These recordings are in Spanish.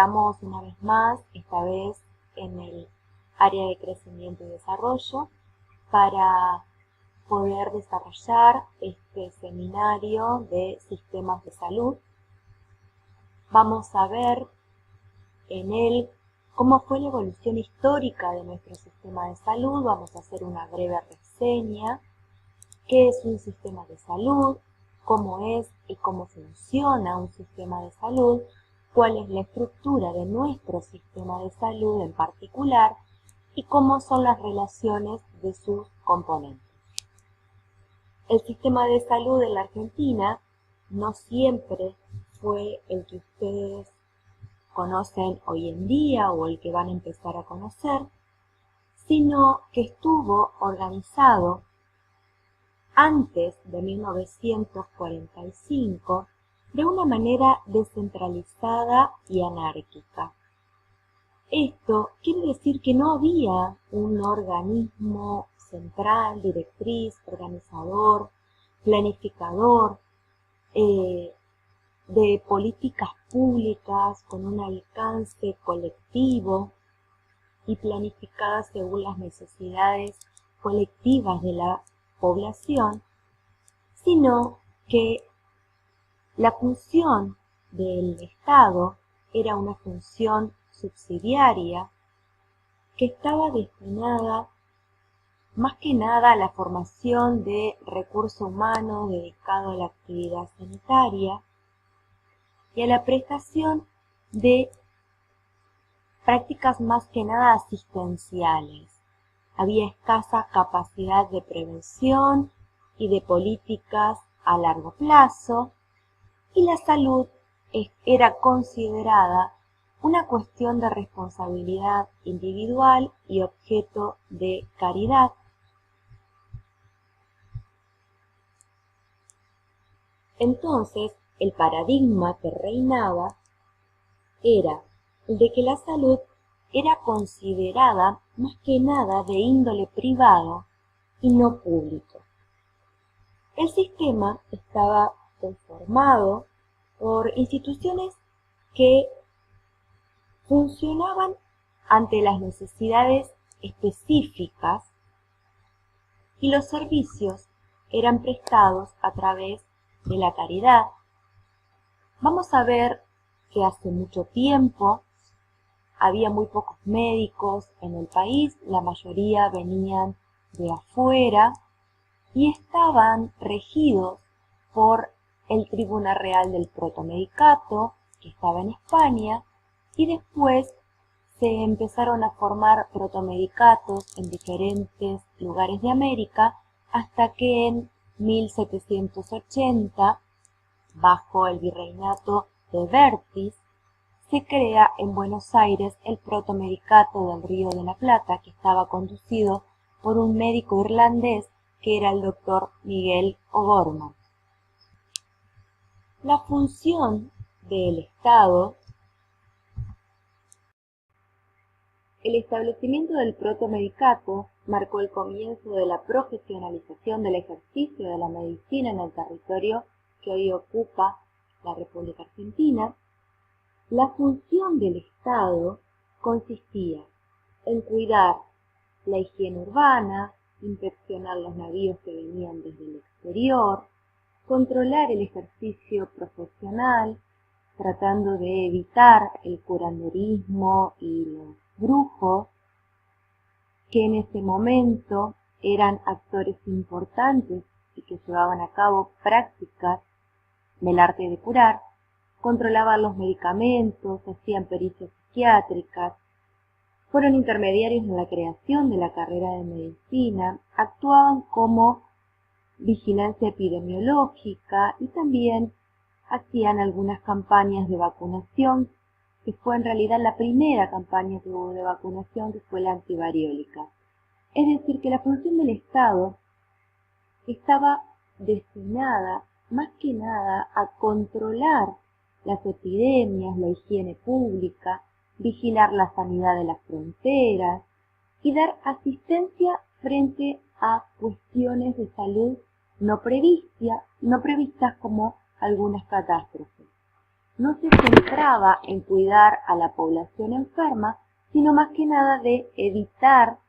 encontramos una vez más, esta vez en el área de crecimiento y desarrollo, para poder desarrollar este seminario de sistemas de salud. Vamos a ver en él cómo fue la evolución histórica de nuestro sistema de salud. Vamos a hacer una breve reseña. ¿Qué es un sistema de salud? ¿Cómo es y cómo funciona un sistema de salud? ¿Cuál es la estructura de nuestro sistema de salud en particular? Y cómo son las relaciones de sus componentes. El sistema de salud en la Argentina no siempre fue el que ustedes conocen hoy en día o el que van a empezar a conocer, sino que estuvo organizado antes de 1945 de una manera descentralizada y anárquica. Esto quiere decir que no había un organismo central, directriz, organizador, planificador de políticas públicas con un alcance colectivo y planificadas según las necesidades colectivas de la población, sino que la función del Estado era una función subsidiaria que estaba destinada más que nada a la formación de recurso humano dedicado a la actividad sanitaria y a la prestación de prácticas más que nada asistenciales. Había escasa capacidad de prevención y de políticas a largo plazo, y la salud era considerada una cuestión de responsabilidad individual y objeto de caridad. Entonces, el paradigma que reinaba era el de que la salud era considerada más que nada de índole privado y no público. El sistema estaba conformado por instituciones que funcionaban ante las necesidades específicas y los servicios eran prestados a través de la caridad. Vamos a ver que hace mucho tiempo había muy pocos médicos en el país, la mayoría venían de afuera y estaban regidos por el Tribunal Real del Protomedicato, que estaba en España, y después se empezaron a formar protomedicatos en diferentes lugares de América, hasta que en 1780, bajo el virreinato de Vertis, se crea en Buenos Aires el protomedicato del Río de la Plata, que estaba conducido por un médico irlandés que era el doctor Miguel O'Gorman. La función del Estado. El establecimiento del protomedicato marcó el comienzo de la profesionalización del ejercicio de la medicina en el territorio que hoy ocupa la República Argentina. La función del Estado consistía en cuidar la higiene urbana, inspeccionar los navíos que venían desde el exterior, controlar el ejercicio profesional, tratando de evitar el curanderismo y los brujos, que en ese momento eran actores importantes y que llevaban a cabo prácticas del arte de curar, controlaban los medicamentos, hacían pericias psiquiátricas, fueron intermediarios en la creación de la carrera de medicina, actuaban como vigilancia epidemiológica y también hacían algunas campañas de vacunación, que fue en realidad la primera campaña que hubo de vacunación, que fue la antivariólica. Es decir, que la función del Estado estaba destinada más que nada a controlar las epidemias, la higiene pública, vigilar la sanidad de las fronteras y dar asistencia frente a cuestiones de salud no previstas como algunas catástrofes. no se centraba en cuidar a la población enferma, sino más que nada de evitar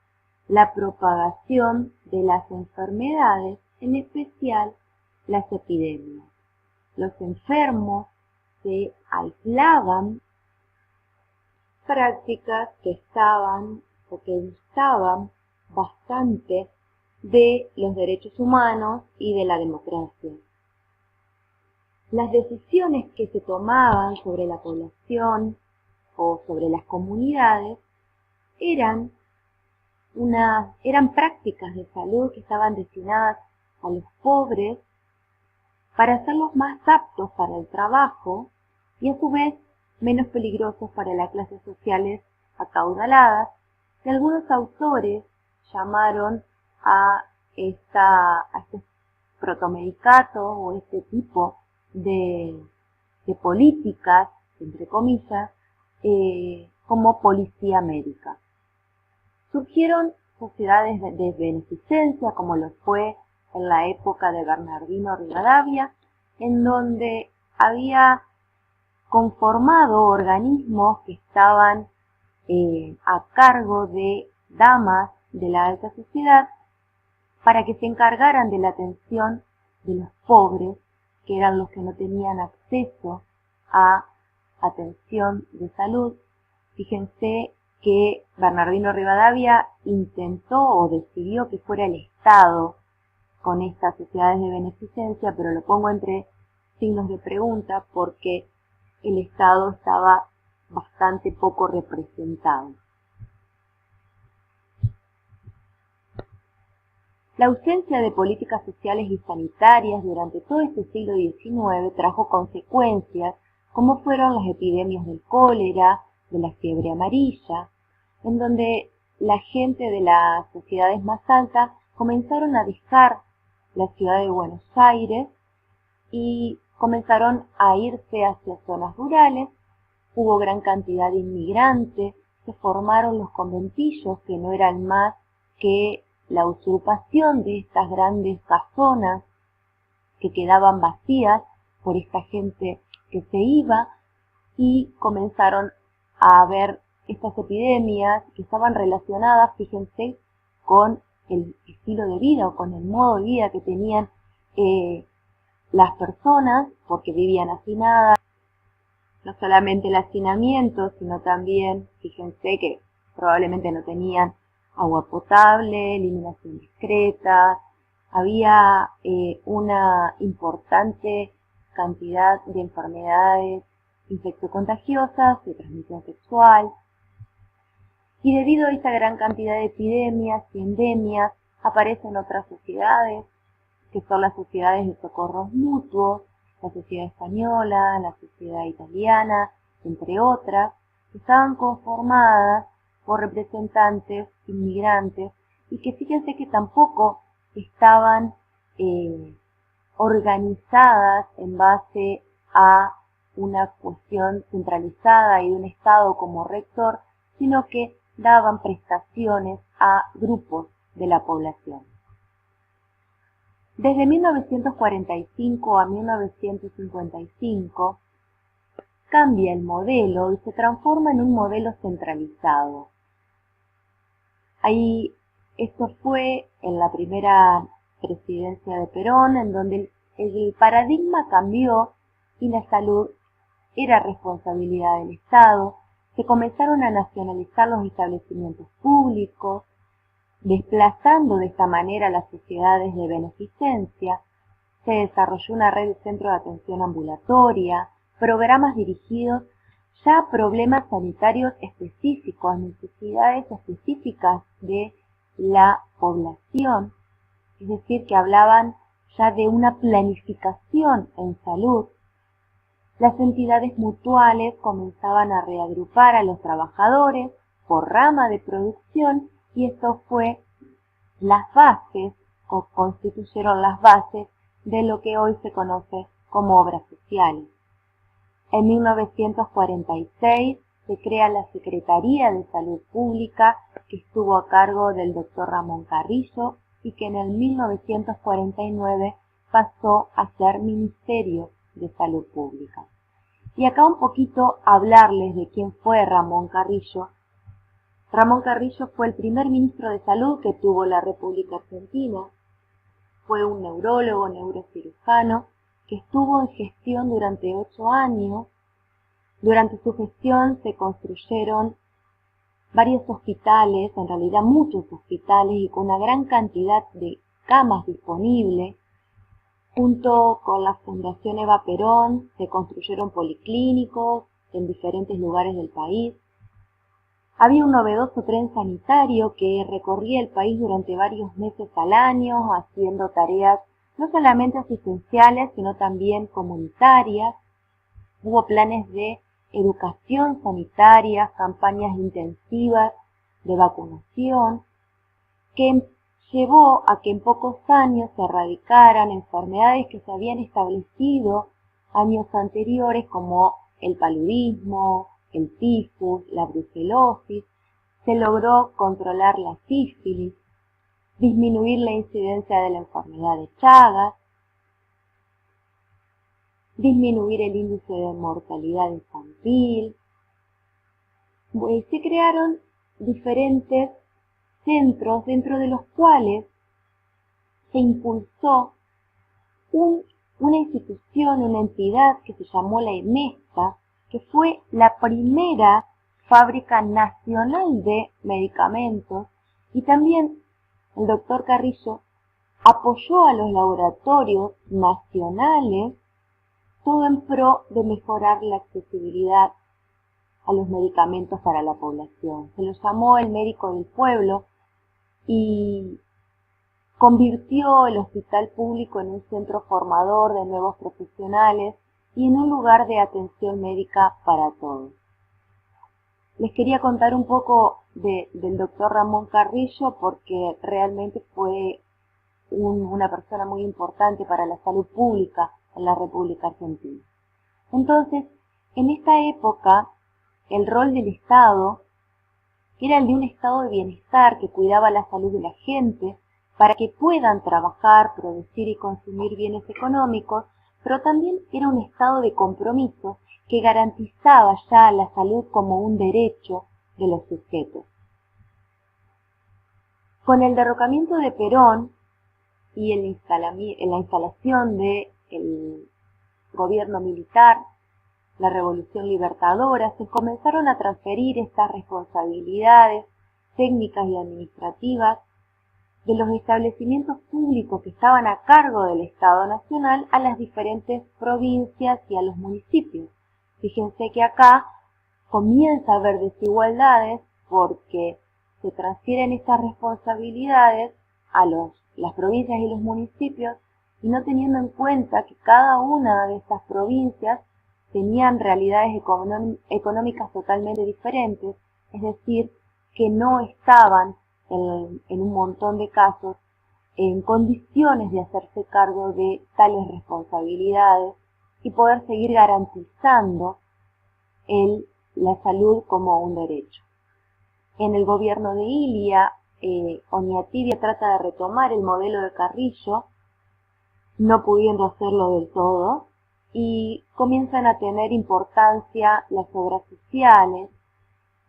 la propagación de las enfermedades, en especial las epidemias. Los enfermos se aislaban, prácticas que estaban o que distaban bastante de los derechos humanos y de la democracia. Las decisiones que se tomaban sobre la población o sobre las comunidades eran prácticas de salud que estaban destinadas a los pobres para hacerlos más aptos para el trabajo y a su vez menos peligrosos para las clases sociales acaudaladas, y algunos autores llamaron a este protomedicato o este tipo de políticas, entre comillas, como policía médica. Surgieron sociedades de beneficencia, como lo fue en la época de Bernardino Rivadavia, en donde había conformado organismos que estaban a cargo de damas de la alta sociedad para que se encargaran de la atención de los pobres, que eran los que no tenían acceso a atención de salud. Fíjense que Bernardino Rivadavia intentó o decidió que fuera el Estado con estas sociedades de beneficencia, pero lo pongo entre signos de pregunta porque el Estado estaba bastante poco representado. La ausencia de políticas sociales y sanitarias durante todo este siglo XIX trajo consecuencias como fueron las epidemias del cólera, de la fiebre amarilla, en donde la gente de las sociedades más altas comenzaron a dejar la ciudad de Buenos Aires y comenzaron a irse hacia zonas rurales. Hubo gran cantidad de inmigrantes, se formaron los conventillos, que no eran más que la usurpación de estas grandes casonas que quedaban vacías por esta gente que se iba, y comenzaron a haber estas epidemias que estaban relacionadas, fíjense, con el estilo de vida o con el modo de vida que tenían las personas, porque vivían hacinadas. No solamente el hacinamiento, sino también, fíjense que probablemente no tenían agua potable, eliminación discreta, había una importante cantidad de enfermedades infectocontagiosas de transmisión sexual, y debido a esta gran cantidad de epidemias y endemias aparecen otras sociedades, que son las sociedades de socorros mutuos, la sociedad española, la sociedad italiana, entre otras, que estaban conformadas por representantes inmigrantes y que fíjense que tampoco estaban organizadas en base a una cuestión centralizada y de un Estado como rector, sino que daban prestaciones a grupos de la población. Desde 1945 a 1955 cambia el modelo y se transforma en un modelo centralizado. Esto fue en la primera presidencia de Perón, en donde el paradigma cambió y la salud era responsabilidad del Estado. Se comenzaron a nacionalizar los establecimientos públicos, desplazando de esta manera las sociedades de beneficencia. Se desarrolló una red de centros de atención ambulatoria, programas dirigidos ya a problemas sanitarios específicos, necesidades específicas de la población, es decir, que hablaban ya de una planificación en salud. Las entidades mutuales comenzaban a reagrupar a los trabajadores por rama de producción, y esto fue las bases, o constituyeron las bases de lo que hoy se conoce como obras sociales. En 1946 se crea la Secretaría de Salud Pública, que estuvo a cargo del doctor Ramón Carrillo y que en el 1949 pasó a ser Ministerio de Salud Pública. Y acá un poquito hablarles de quién fue Ramón Carrillo. Ramón Carrillo fue el primer ministro de Salud que tuvo la República Argentina. Fue un neurólogo, neurocirujano, que estuvo en gestión durante 8 años. Durante su gestión se construyeron varios hospitales, en realidad muchos hospitales, y con una gran cantidad de camas disponibles. Junto con la Fundación Eva Perón se construyeron policlínicos en diferentes lugares del país. Había un novedoso tren sanitario que recorría el país durante varios meses al año, haciendo tareas no solamente asistenciales, sino también comunitarias. Hubo planes de educación sanitaria, campañas intensivas de vacunación, que llevó a que en pocos años se erradicaran enfermedades que se habían establecido años anteriores, como el paludismo, el tifus, la brucelosis. Se logró controlar la sífilis, disminuir la incidencia de la enfermedad de Chagas, disminuir el índice de mortalidad infantil. Se crearon diferentes centros dentro de los cuales se impulsó una institución, una entidad que se llamó la EMESTA, que fue la primera fábrica nacional de medicamentos, y también el doctor Carrillo apoyó a los laboratorios nacionales, todo en pro de mejorar la accesibilidad a los medicamentos para la población. Se lo llamó el médico del pueblo y convirtió el hospital público en un centro formador de nuevos profesionales y en un lugar de atención médica para todos. Les quería contar un poco del doctor Ramón Carrillo porque realmente fue una persona muy importante para la salud pública en la República Argentina. Entonces, en esta época, el rol del Estado era el de un estado de bienestar que cuidaba la salud de la gente para que puedan trabajar, producir y consumir bienes económicos, pero también era un estado de compromiso que garantizaba ya la salud como un derecho de los sujetos. Con el derrocamiento de Perón y en la instalación del gobierno militar, la Revolución Libertadora, se comenzaron a transferir estas responsabilidades técnicas y administrativas de los establecimientos públicos que estaban a cargo del Estado Nacional a las diferentes provincias y a los municipios. Fíjense que acá comienza a haber desigualdades porque se transfieren estas responsabilidades a las provincias y los municipios y no teniendo en cuenta que cada una de estas provincias tenían realidades económicas totalmente diferentes, es decir, que no estaban en un montón de casos en condiciones de hacerse cargo de tales responsabilidades y poder seguir garantizando la salud como un derecho. En el gobierno de Ilia, Oñatidia trata de retomar el modelo de Carrillo, no pudiendo hacerlo del todo, y comienzan a tener importancia las obras sociales,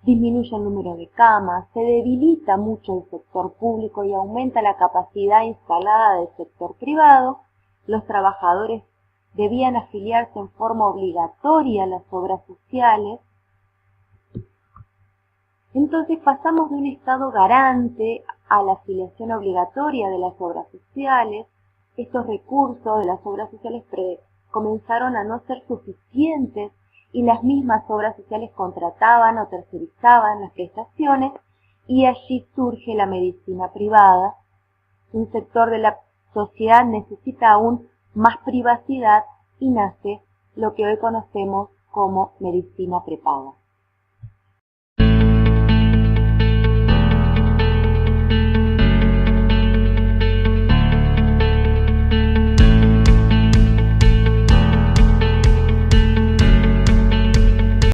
disminuye el número de camas, se debilita mucho el sector público y aumenta la capacidad instalada del sector privado. Los trabajadores debían afiliarse en forma obligatoria a las obras sociales. Entonces pasamos de un Estado garante a la afiliación obligatoria de las obras sociales. Estos recursos de las obras sociales comenzaron a no ser suficientes y las mismas obras sociales contrataban o tercerizaban las prestaciones y allí surge la medicina privada. Un sector de la sociedad necesita aún más privacidad y nace lo que hoy conocemos como medicina prepaga.